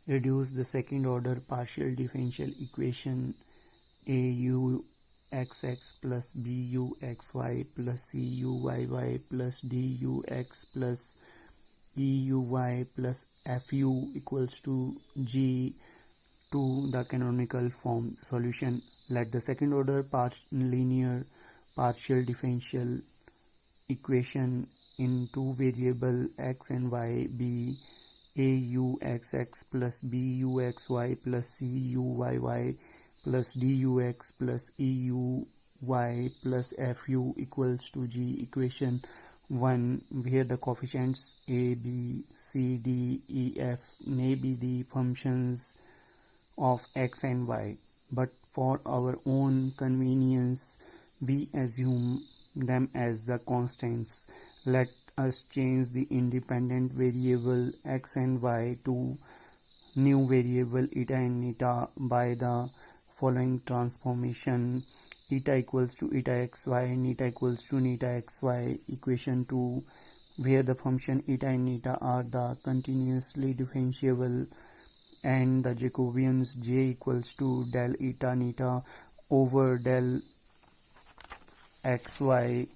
Reduce the second order partial differential equation AUXX plus BUXY plus CUYY plus DUX plus EUY plus FU equals to G to the canonical form. Solution. Let the second order linear partial differential equation in two variable x and y be AUXX plus BUXY plus CUYY plus DUX plus EUY plus FU equals to G. Equation 1, where the coefficients a, b, c, d, e, f may be the functions of x and y, but for our own convenience we assume them as the constants. Let us change the independent variable x and y to new variable eta and neta by the following transformation: eta equals to eta xy, neta equals to neta xy. Equation 2, where the function eta and neta are the continuously differentiable and the Jacobians j equals to del eta neta over del xy.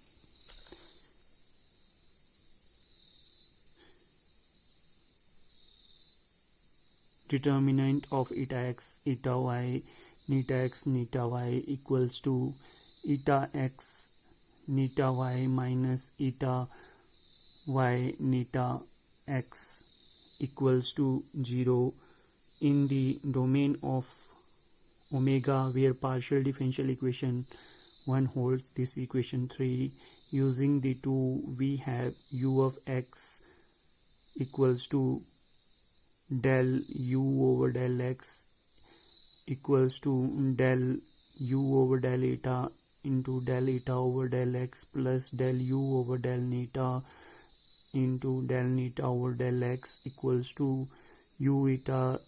Determinant of eta x, eta y, neta x, neta y equals to eta x, neta y minus eta y, neta x equals to 0. In the domain of omega, where partial differential equation 1 holds this equation 3, using the 2 we have u of x equals to del u over del x equals to del u over del eta into del eta over del x plus del u over del neta into del neta over del x equals to u eta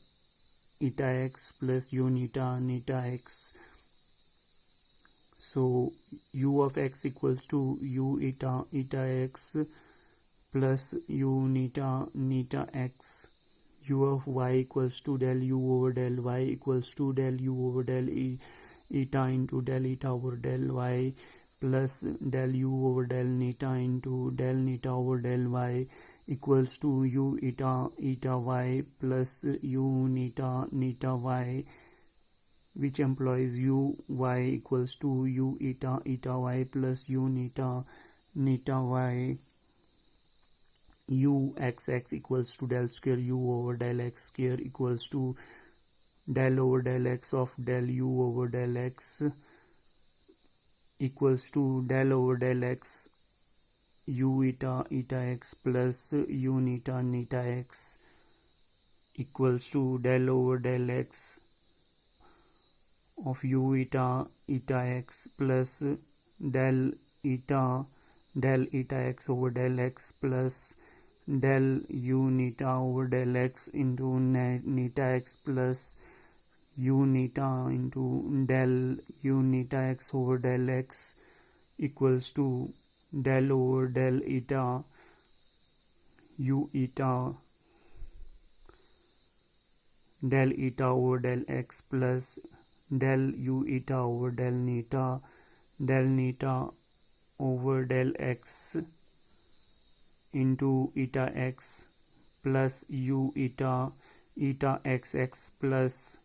eta x plus u neta neta x. So u of x equals to u eta eta x plus u neta neta x. U of y equals to del u over del y equals to del u over del eta into del eta over del y plus del u over del neta into del neta over del y equals to u eta eta y plus u neta neta y, which employs u y equals to u eta eta y plus u neta neta y. U xx equals to del square u over del x square equals to del over del x of del u over del x equals to del over del x u eta eta x plus u neta neta x equals to del over del x of u eta eta x plus del eta x over del x plus del u neta over del x into neta x plus u neta into del u neta x over del x equals to del over del eta u eta del eta over del x plus del u eta over del neta over del x into eta x plus u eta xx plus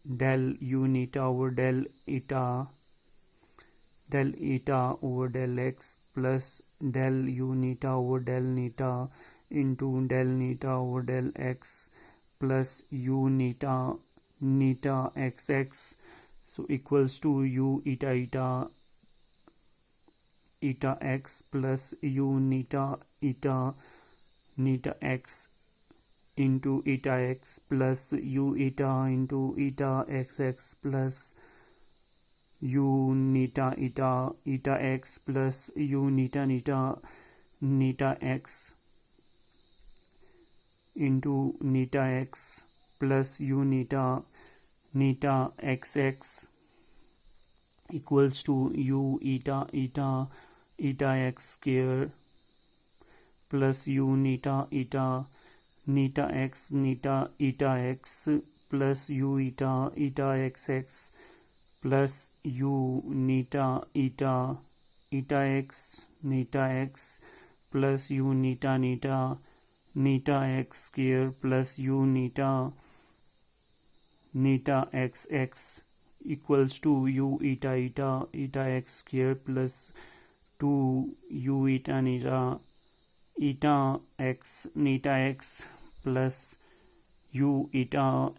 del u neta over del eta over del x plus del u neta over del neta into del neta over del x plus u neta xx. So equals to u eta x plus u neta x into eta x plus u eta into eta xx plus u neta x plus u neta x into neta x plus u neta xx equals to u eta x square plus u neta neta x eta x plus u eta xx plus u eta x plus u x square plus u xx equals to u eta x square plus 2 u eta x plus u eta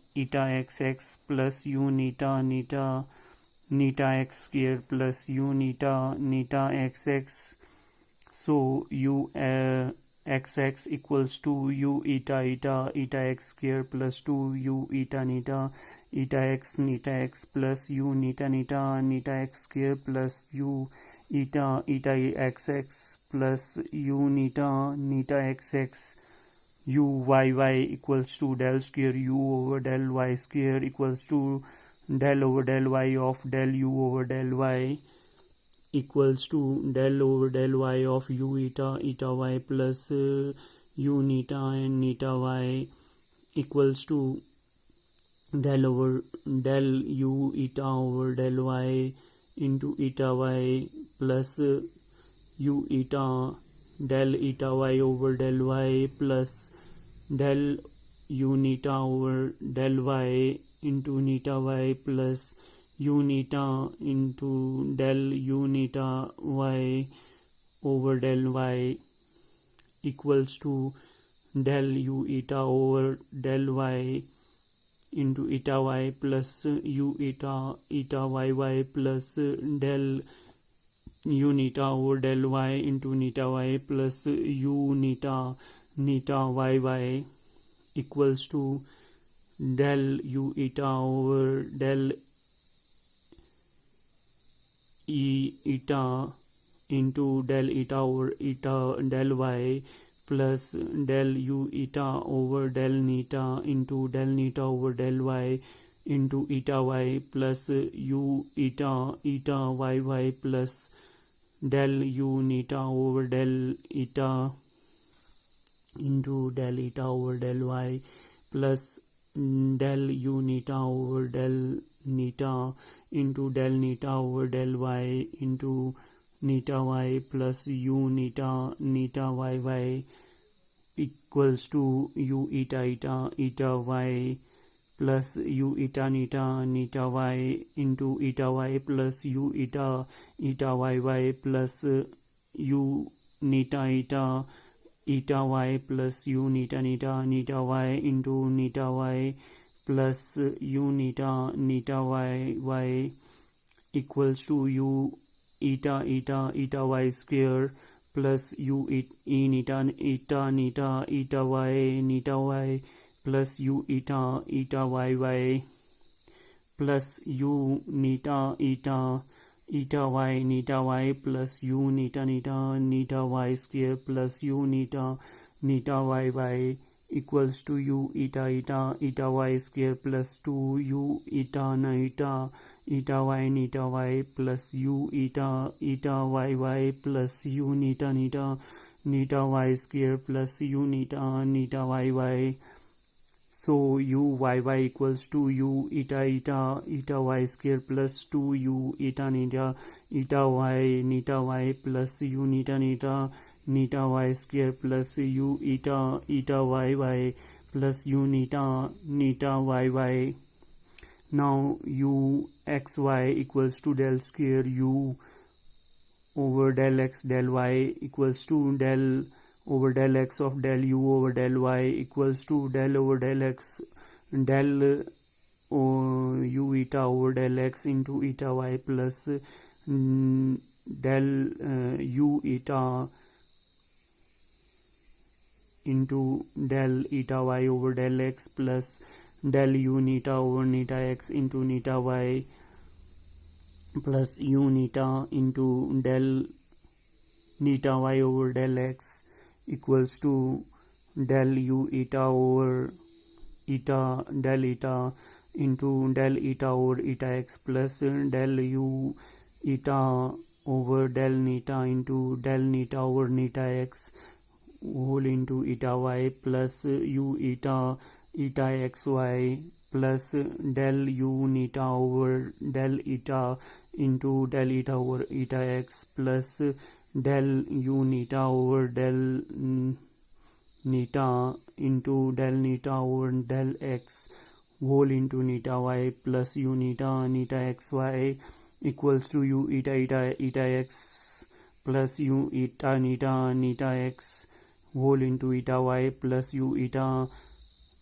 xx plus u x square plus u xx. So u xx equals to u eta x square plus 2 u eta x plus u x square plus u eta xx plus u xx. Uy equals to del square u over del y square equals to del over del y of del u over del y equals to del over del y of u eta y plus u and y equals to del over del u eta over del y into eta y plus u eta del eta y over del y plus del u over del y into y plus u into del u y over del y equals to del u over del y into y plus u y plus del u over del y into y plus u y equals to del u over del eta into del over del y plus del u over del into del over del y into y plus u y plus del u over del eta into del over del y plus del u over del into del over del y into y plus u y equals to u eta y plus u y into y plus u y plus u y plus u y into y plus u y equals to u y square plus u y plus u y plus u y plus u y square plus u y equals to u y square plus 2 u y plus u y plus u y square plus u y. So u equals to u y square plus 2 u y plus u y square plus u y plus u y. Now u xy equals to del square u over del x del y equals to del over del x of del u over del y equals to del over del x del u eta over del x into eta y plus del u eta into del eta y over del x plus del u neta over neta x into neta y plus u neta into del neta y over del x equals to del u eta over eta del eta into del eta over eta x plus del u eta over del neta into del neta over neta x whole into eta y plus u eta xy plus del u neta over del eta into del eta over eta x plus del u neta over del neta into del neta over del x whole into neta y plus u neta xy equals to u eta x plus u neta x whole into eta y plus u eta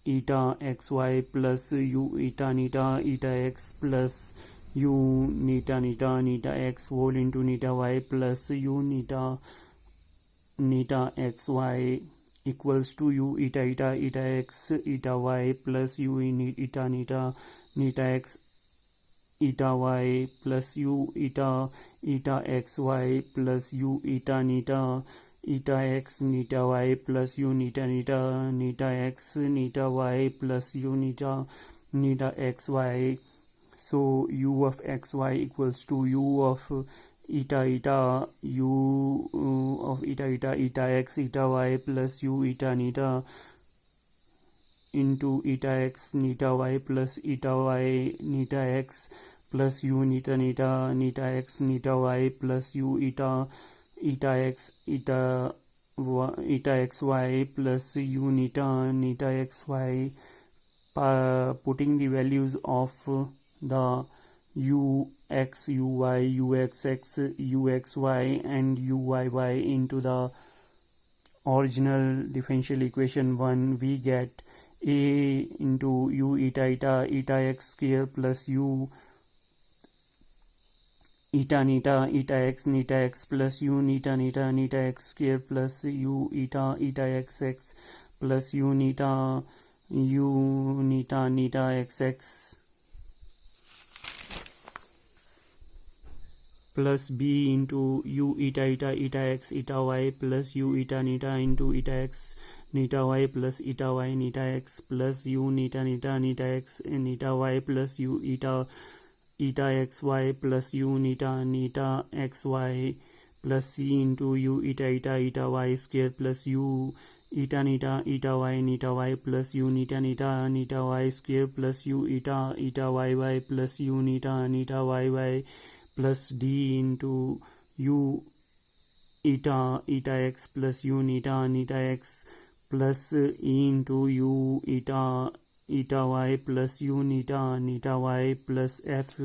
xy plus u neta x plus u neta x whole into neta y plus u neta xy equals to u eta x eta y plus u neta x eta y plus u eta xy plus u neta x neta y plus u neta x neta y plus u neta xy. So u of xy equals to u of eta u of eta x eta y plus u neta into eta x neta y plus eta y neta x plus u neta x neta y plus u eta x eta xy plus u neta xy. Putting the values of the ux, uy, uxx, uxy and uyy into the original differential equation 1, we get a into u eta x square plus u neta x plus u neta x square plus u eta xx plus u neta xx plus b into u eta x eta y plus u neta into eta x neta y plus eta y neta x plus u neta x neta y plus u eta xy plus u neta xy plus c into u eta y square plus u eta y neta y plus u neta y square plus u eta y plus u neta y plus d into u eta x plus u neta x plus e into u eta y plus u neta y plus f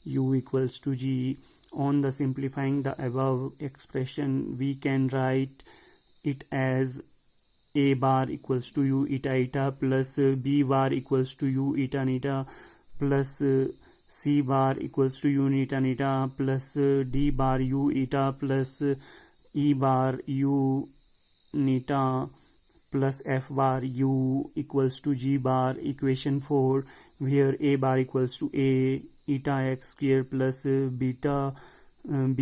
u equals to g. On the simplifying the above expression, we can write it as a bar equals to u eta plus b bar equals to u neta plus c bar equals to u neta plus d bar u eta plus e bar u neta plus f bar u equals to g bar. Equation 4, where a bar equals to a eta x square plus beta b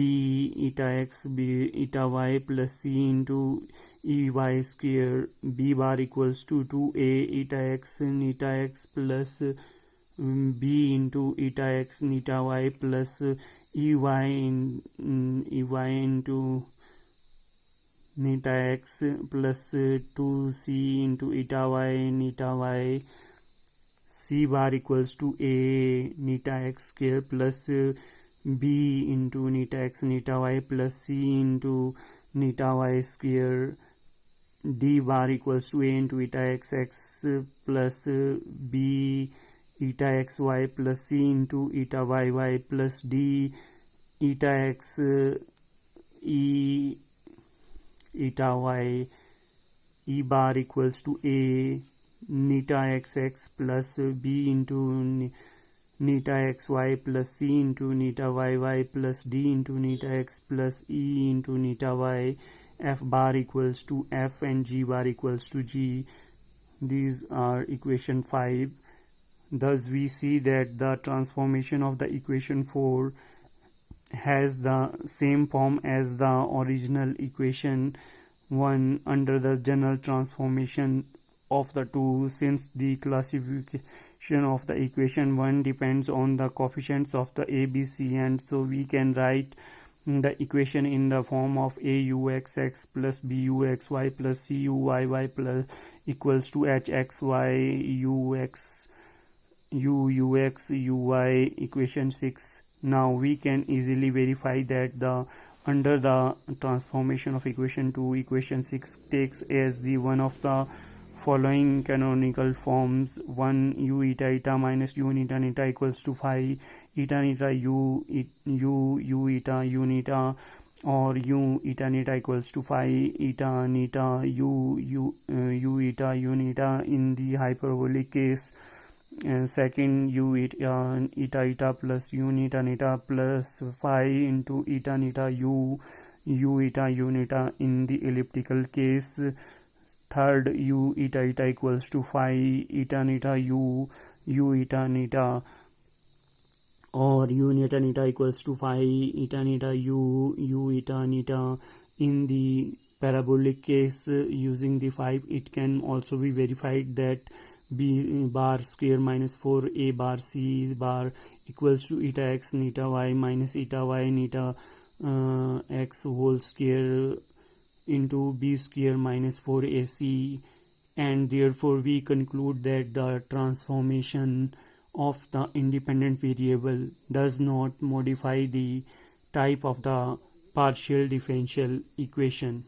eta x b eta y plus c into ey square. B bar equals to 2a eta x neta x plus b into eta x neta y plus ey into neta x plus 2c into eta y neta y. C bar equals to a neta x square plus b into neta x neta y plus c into neta y square. D bar equals to a into eta x plus b eta xy plus c into eta y plus d eta x e eta y. E bar equals to a neta xx plus b into neta xy plus c into neta y plus d into neta x plus e into neta y. F bar equals to f and g bar equals to g. These are equation 5. Thus we see that the transformation of the equation 4 has the same form as the original equation 1 under the general transformation of the two, since the classification of the equation 1 depends on the coefficients of the a, b, c, and so we can write the equation in the form of AUXX plus BUXY plus CUYY plus equals to HXY equation 6. Now we can easily verify that the under the transformation of equation 2, equation 6 takes as the one of the following canonical forms: 1 u eta eta minus u neta neta equals to phi eta neta u eta u neta, or u eta neta equals to phi eta neta u eta u neta in the hyperbolic case. Second, u eta eta plus u neta neta plus phi into eta neta u eta u neta in the elliptical case. Third, u eta eta equals to phi eta neta u eta neta, or u neta neta equals to phi eta neta u eta neta in the parabolic case. Using the 5, it can also be verified that b bar square minus 4a bar c bar equals to eta x neta y minus eta y neta x whole square into b square minus 4ac, and therefore we conclude that the transformation of the independent variable does not modify the type of the partial differential equation.